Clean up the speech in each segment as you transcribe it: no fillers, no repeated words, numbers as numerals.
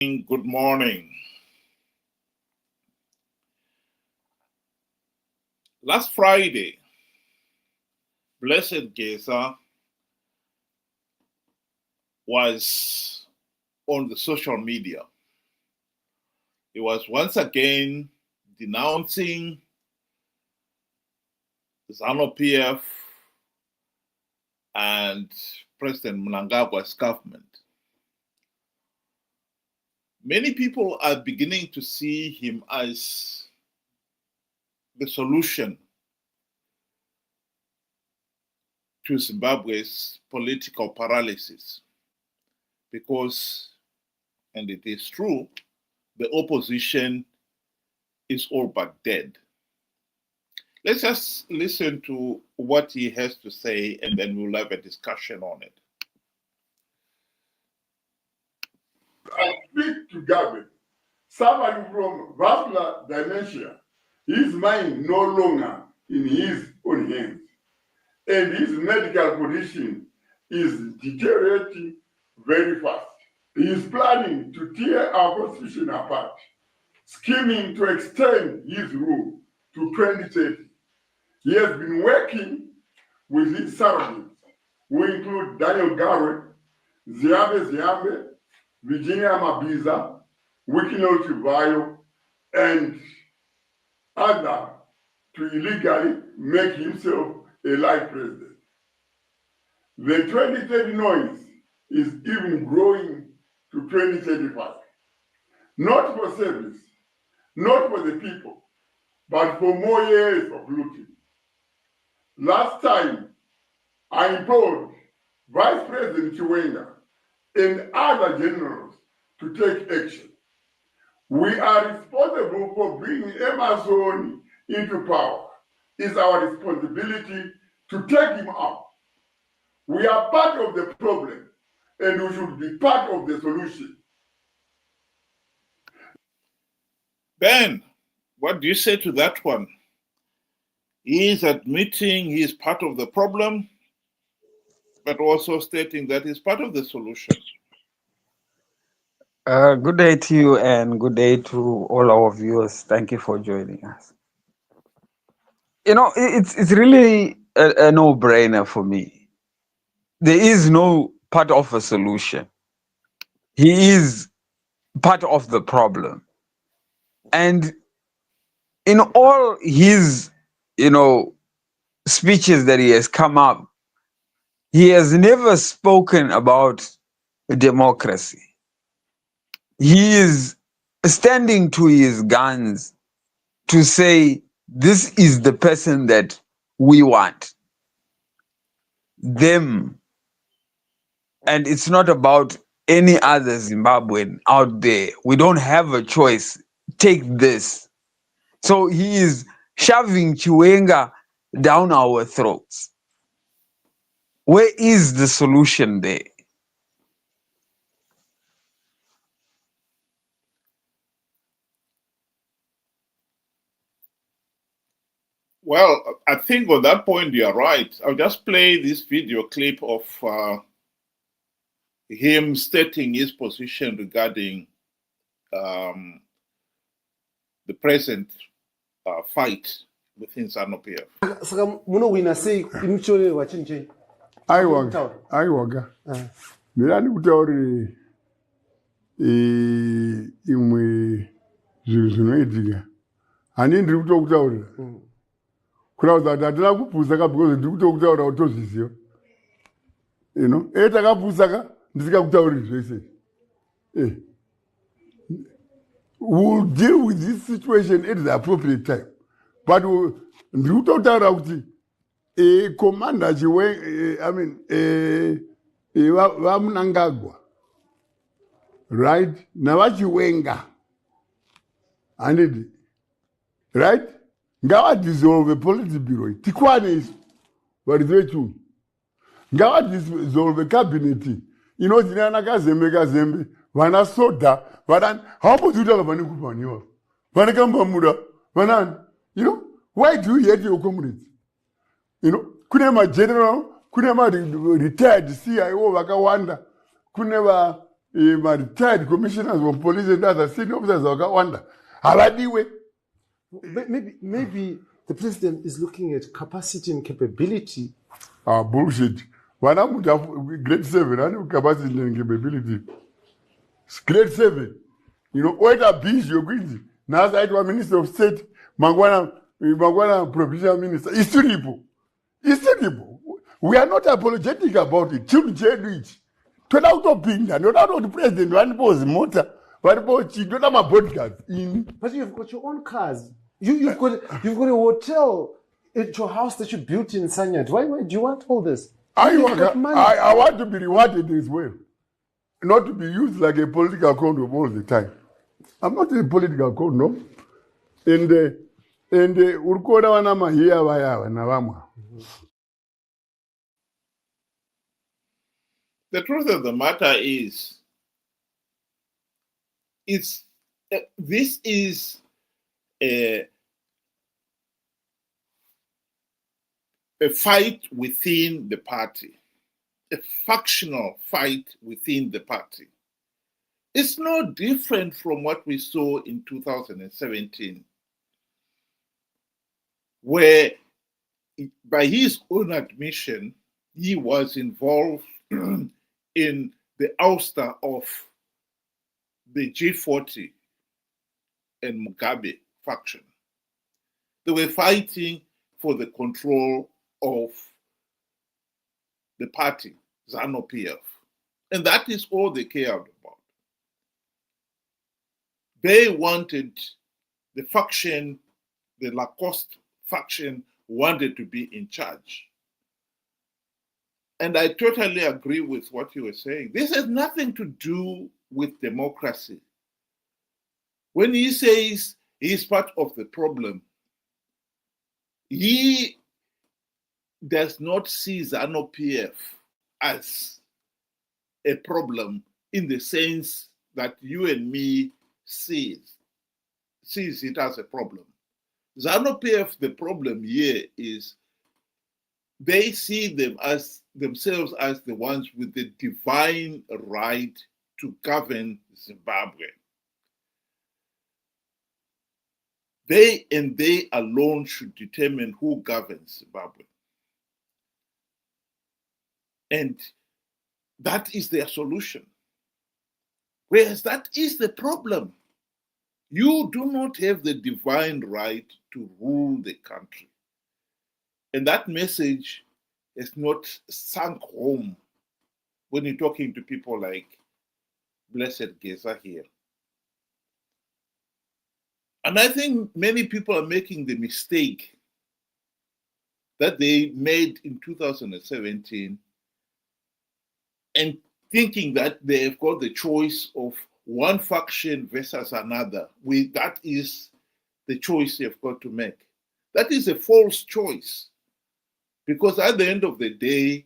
Good morning. Last Friday, Blessed Geza was on the social media. He was once again denouncing ZANU-PF and President Mnangagwa's government. Many people are beginning to see him as the solution to Zimbabwe's political paralysis because, and it is true, the opposition is all but dead. Let's just listen to what he has to say and then we'll have a discussion on it. I speak to government. Somebody from vascular dementia, his mind no longer in his own hands. And his medical condition is deteriorating very fast. He is planning to tear our constitution apart, scheming to extend his rule to 2030. He has been working with his surrogates, who include Daniel Garrett, Ziambe, Virginia Mabiza, Wikino Chivayo, and others to illegally make himself a life president. The 2030 noise is even growing to 2035. Not for service, not for the people, but for more years of looting. Last time, I implored Vice President Chiwenga and other generals to take action. We are responsible for bringing Emerson into power. It's our responsibility to take him out. We are part of the problem and we should be part of the solution. Ben, what do you say to that one? He is admitting he is part of the problem, but also stating that he's part of the solution. Good day to you and good day to all our viewers. Thank you for joining us. You know, it's really a no-brainer for me. There is no part of a solution. He is part of the problem. And in all his, speeches that he has come up, he has never spoken about democracy. He is standing to his guns to say, this is the person that we want. Them. And it's not about any other Zimbabwean out there. We don't have a choice. Take this. So he is shoving Chiwenga down our throats. Where is the solution there? Well, I think on that point you're right. I'll just play this video clip of him stating his position regarding the present fight within ZANU-PF. Aiwaga. Ndirani kutaurire imwe zvinhu zvinoitika. Hani ndiri kutokutaurira. Kuratidza kuti hatina kupusaka because ndiri kutokutaurira kuti tozviziva. Takapusaka ndisikakutauriri zvese. We'll deal with this situation at the appropriate time. But ndiri kutotaura kuti commander vaMnangagwa, right? Navachiwenga, right? Ngava dissolve political bureau. Tikwane isu, varidwe chungu. Ngava dissolve cabinet. Zinana kazembe, vana soda, how do you vane kupaniwa? Vane kamba muda, vanani? Why do you hate your comrades? Kune general, kune retired CIO vakawanda, kune retired commissioners of police and other senior officers vakawanda havadiwe. Maybe the president is looking at capacity and capability. Bullshit. Vana muntu grade 7 ane capacity and capability. Grade 7. Oita busy yokuti nhasi aitwa minister of state mangwana provincial minister isiripo. We are not apologetic about it. Chinhu chedu ichi toda kutopinda ndoda kuti president vanipo zimota varipo chi ndoda mabodyguards ini. But you've got your own cars. You've got a hotel at your house that you built in Sanyat. Why do you want all this? I want to be rewarded as well, not to be used like a political condom all the time. I'm not a political condom. And urikona vana mahiya vaya vana vamwe. The truth of the matter is, this is a fight within the party, a factional fight within the party. It's no different from what we saw in 2017, where, by his own admission, he was involved in the ouster of the G40 and Mugabe faction. They were fighting for the control of the party, ZANU-PF. And that is all they cared about. They wanted the faction, the Lacoste faction, wanted to be in charge. And I totally agree with what you were saying. This has nothing to do with democracy. When he says he's part of the problem, he does not see ZANU-PF as a problem in the sense that you and me sees it as a problem. ZANU-PF, the problem here is they see themselves as the ones with the divine right to govern Zimbabwe. They and they alone should determine who governs Zimbabwe. And that is their solution. Whereas that is the problem. You do not have the divine right to rule the country. And that message is not sunk home when you're talking to people like Blessed Geza here. And I think many people are making the mistake that they made in 2017 and thinking that they have got the choice of one faction versus another. That is the choice they've got to make. That is a false choice. Because at the end of the day,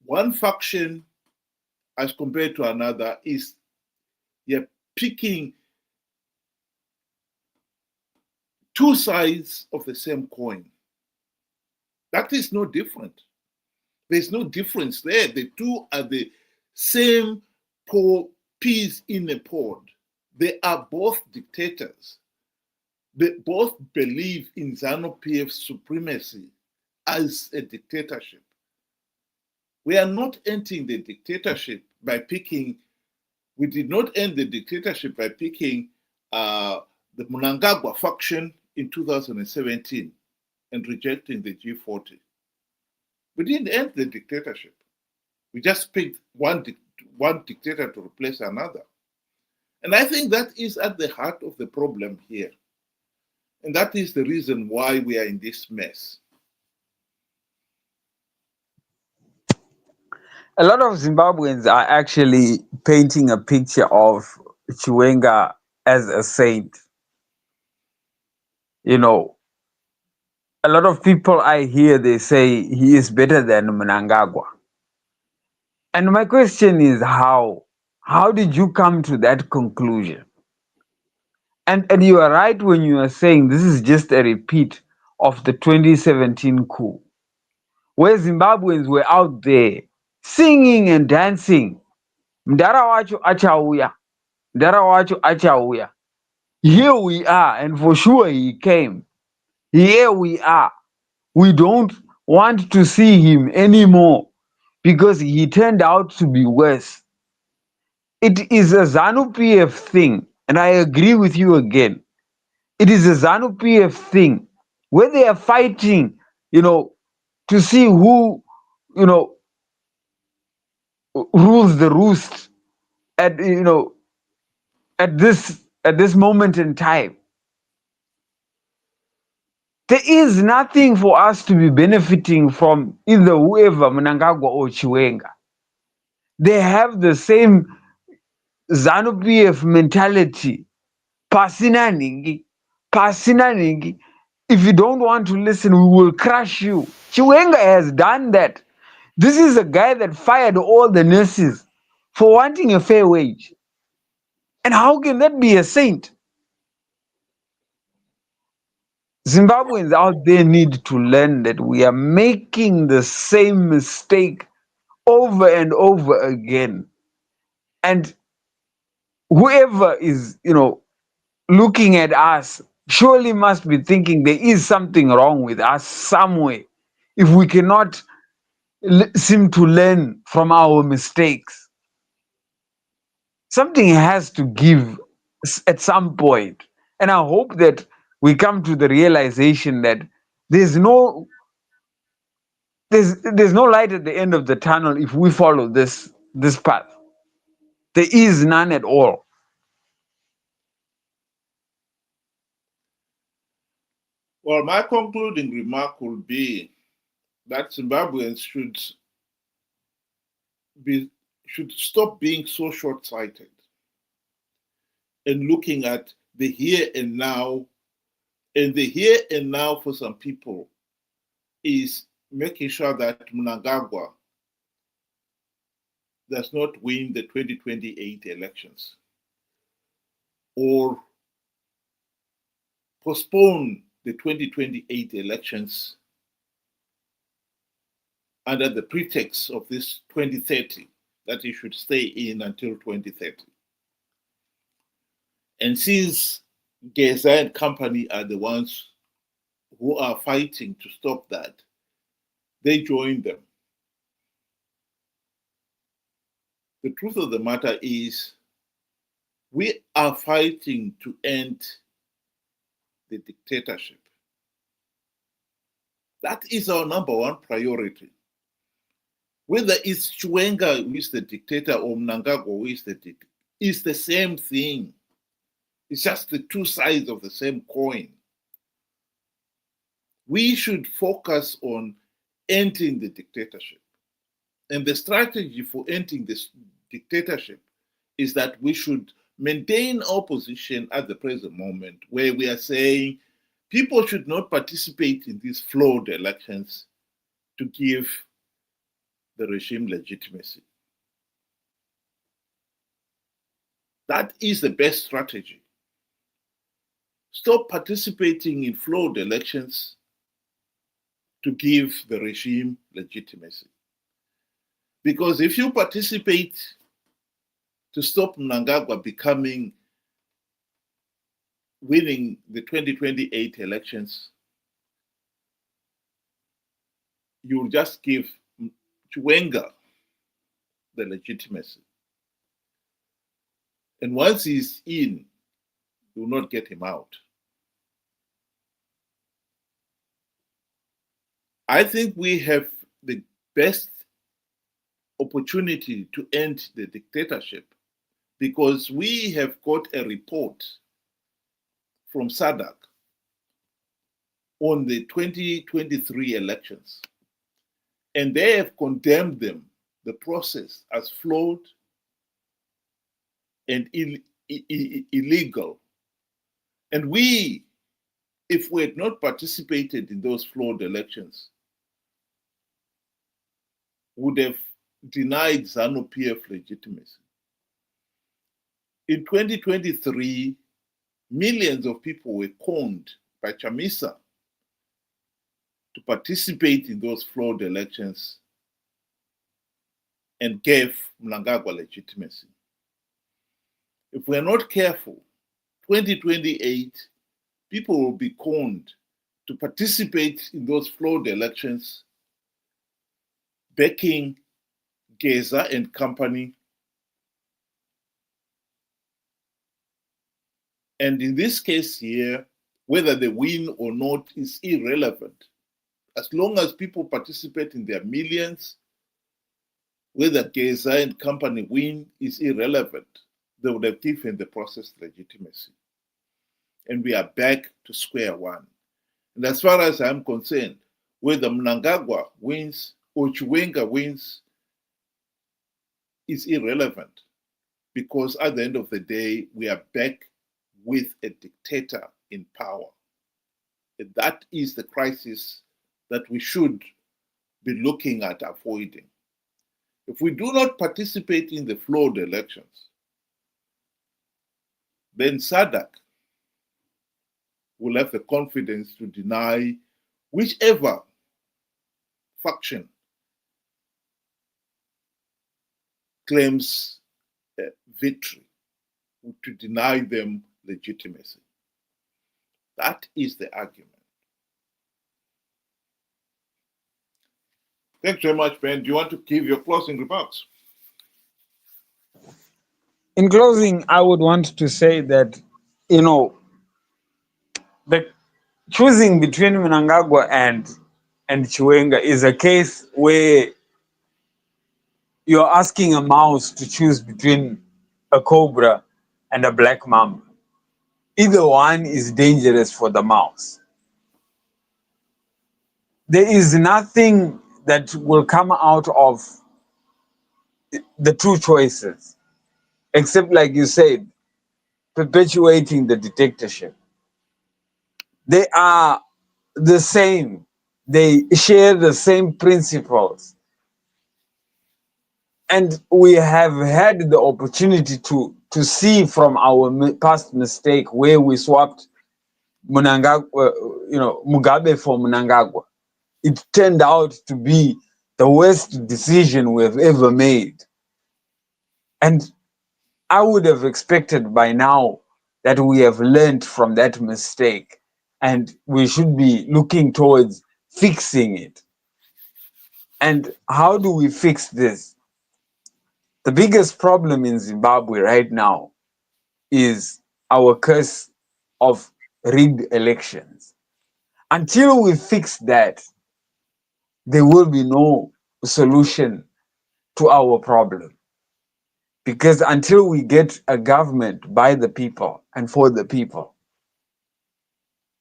one faction as compared to another is you're picking two sides of the same coin. That is no different. There's no difference there. The two are the same peas in a pod. They are both dictators. They both believe in ZANU-PF's supremacy as a dictatorship. We are not ending the dictatorship by picking, we did not end the dictatorship by picking the Mnangagwa faction in 2017 and rejecting the G40. We didn't end the dictatorship. We just picked one dictator to replace another. And I think that is at the heart of the problem here. And that is the reason why we are in this mess. A lot of Zimbabweans are actually painting a picture of Chiwenga as a saint. You know, a lot of people I hear, they say he is better than Mnangagwa. And my question is how? How did you come to that conclusion? And you are right when you are saying this is just a repeat of the 2017 coup, where Zimbabweans were out there singing and dancing. Mdara wacho achauya. Mdara wacho achauya. Here we are, and for sure he came. Here we are. We don't want to see him anymore because he turned out to be worse. It is a ZANU PF thing, and I agree with you again. It is a ZANU PF thing where they are fighting, to see who, you know, rules the roost at at this moment in time. There is nothing for us to be benefiting from either whoever, Mnangagwa or Chiwenga. They have the same ZANU PF mentality. Pasina ningi, pasina ningi. If you don't want to listen, we will crush you. Chiwenga has done that. This is a guy that fired all the nurses for wanting a fair wage. And how can that be a saint? Zimbabweans out there need to learn that we are making the same mistake over and over again. And whoever is, looking at us surely must be thinking there is something wrong with us somewhere if we cannot seem to learn from our mistakes. Something has to give at some point. And I hope that we come to the realization that there's no there's no light at the end of the tunnel if we follow this path. There is none at all. Well, my concluding remark will be that Zimbabweans should stop being so short-sighted and looking at the here and now. And the here and now for some people is making sure that Mnangagwa does not win the 2028 elections or postpone the 2028 elections under the pretext of this 2030, that he should stay in until 2030. And since Geza and company are the ones who are fighting to stop that, they join them. The truth of the matter is, we are fighting to end the dictatorship. That is our number one priority. Whether it's Chiwenga who is the dictator or Mnangagwa who is the dictator, it's the same thing. It's just the two sides of the same coin. We should focus on ending the dictatorship. And the strategy for ending this dictatorship is that we should maintain our position at the present moment, where we are saying people should not participate in these flawed elections to give the regime legitimacy. That is the best strategy. Stop participating in flawed elections to give the regime legitimacy. Because if you participate to stop Mnangagwa winning the 2028 elections, you will just give Chiwenga the legitimacy. And once he's in, you will not get him out. I think we have the best opportunity to end the dictatorship because we have got a report from SADC on the 2023 elections, and they have condemned the process as flawed and illegal. And we, if we had not participated in those flawed elections, would have denied ZANU-PF legitimacy. In 2023, millions of people were conned by Chamisa to participate in those flawed elections and gave Mnangagwa legitimacy. If we're not careful, 2028, people will be conned to participate in those flawed elections, backing Geza and company. And in this case here, whether they win or not is irrelevant. As long as people participate in their millions, whether Geza and company win is irrelevant. They would have given the process legitimacy. And we are back to square one. And as far as I'm concerned, whether Mnangagwa wins or Chiwenga wins is irrelevant, because at the end of the day, we are back with a dictator in power. And that is the crisis that we should be looking at avoiding. If we do not participate in the flawed elections, then SADC will have the confidence to deny whichever faction claims victory, to deny them legitimacy. That is the argument. Thanks very much, Ben. Do you want to give your closing remarks? In closing, I would want to say that, the choosing between Mnangagwa and Chiwenga is a case where you're asking a mouse to choose between a cobra and a black mamba. Either one is dangerous for the mouse. There is nothing that will come out of the two choices, except, like you said, perpetuating the dictatorship. They are the same. They share the same principles. And we have had the opportunity to see from our past mistake where we swapped Mugabe for Mnangagwa. It turned out to be the worst decision we have ever made. And I would have expected by now that we have learned from that mistake, and we should be looking towards fixing it. And how do we fix this? The biggest problem in Zimbabwe right now is our curse of rigged elections. Until we fix that, there will be no solution to our problem. Because until we get a government by the people and for the people,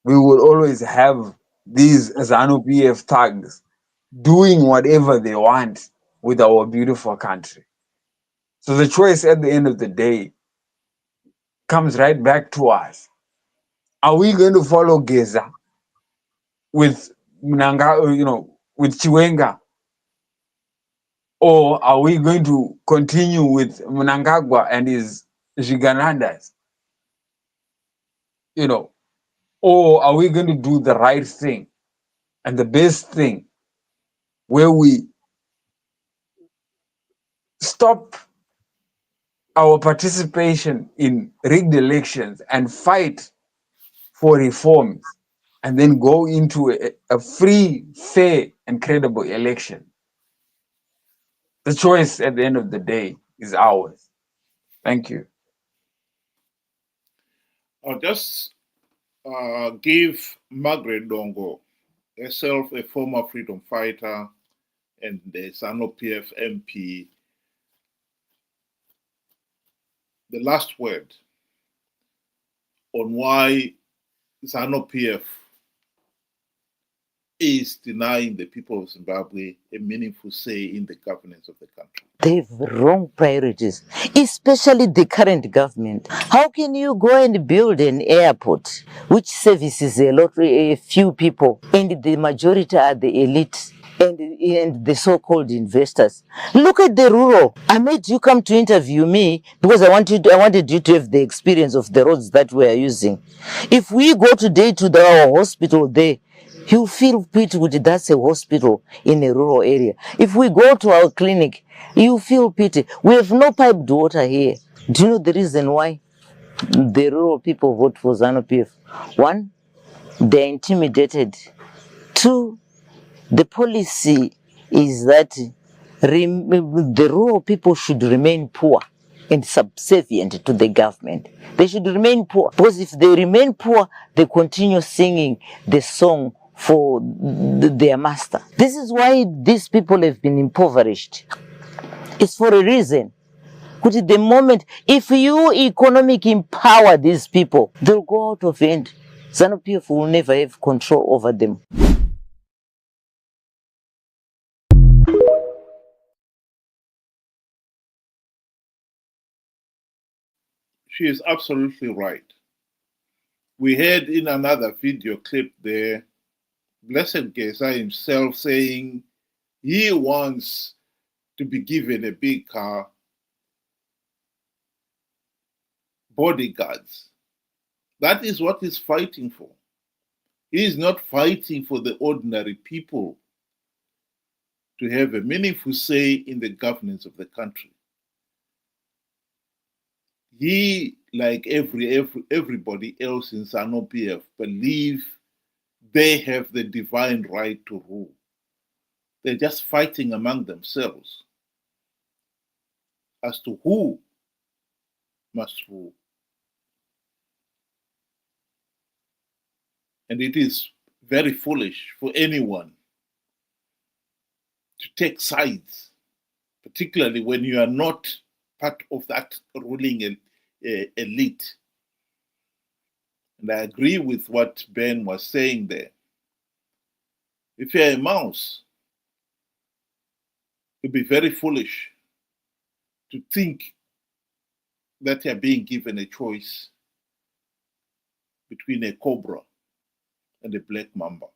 we will always have these ZANU-PF thugs doing whatever they want with our beautiful country. So the choice at the end of the day comes right back to us. Are we going to follow Geza with with Chiwenga? Or are we going to continue with Mnangagwa and his Giganandas? Or are we going to do the right thing and the best thing, where we stop our participation in rigged elections and fight for reforms, and then go into a free, fair, and credible election? The choice at the end of the day is ours. Thank you. I'll just give Margaret Dongo, herself a former freedom fighter and the ZANU-PF MP, the last word on why ZANU-PF is denying the people of Zimbabwe a meaningful say in the governance of the country. They have wrong priorities, especially the current government. How can you go and build an airport which services a few people, and the majority are the elite and the so-called investors? Look at the rural. I made you come to interview me because I wanted you to have the experience of the roads that we are using. If we go today to our hospital there, You feel pity with that's a hospital in a rural area. If we go to our clinic, you feel pity. We have no piped water here. Do you know the reason why the rural people vote for ZANU-PF? One, they're intimidated. Two, the policy is that the rural people should remain poor and subservient to the government. They should remain poor, because if they remain poor, they continue singing the song for their master. This is why these people have been impoverished. It's for a reason. Because at the moment, if you economic empower these people, they'll go out of hand. ZANU-PF will never have control over them. She is absolutely right. We heard in another video clip there, Blessed Geza himself saying he wants to be given a big car, bodyguards. That is what he's fighting for. He is not fighting for the ordinary people to have a meaningful say in the governance of the country. He, like everybody else in ZANU-PF, believe they have the divine right to rule. They're just fighting among themselves as to who must rule. And it is very foolish for anyone to take sides, particularly when you are not part of that ruling elite. And I agree with what Ben was saying there. If you're a mouse, you'd be very foolish to think that you're being given a choice between a cobra and a black mamba.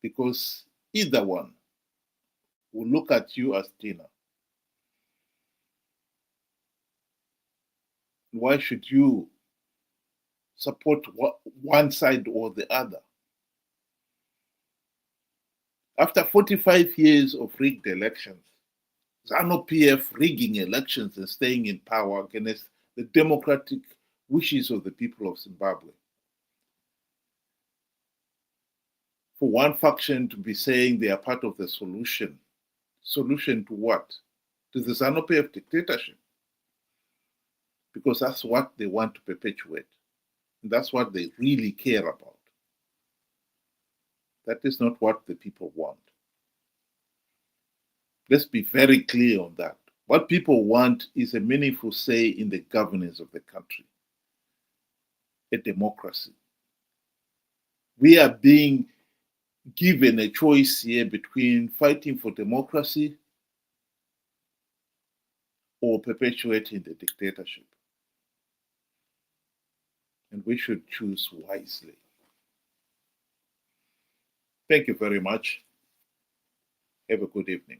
Because either one will look at you as dinner. Why should you support one side or the other? After 45 years of rigged elections, ZANU-PF rigging elections and staying in power against the democratic wishes of the people of Zimbabwe. For one faction to be saying they are part of the solution. Solution to what? To the ZANU-PF dictatorship. Because that's what they want to perpetuate. And that's what they really care about. That is not what the people want. Let's be very clear on that. What people want is a meaningful say in the governance of the country, a democracy. We are being given a choice here between fighting for democracy or perpetuating the dictatorship. And we should choose wisely. Thank you very much. Have a good evening.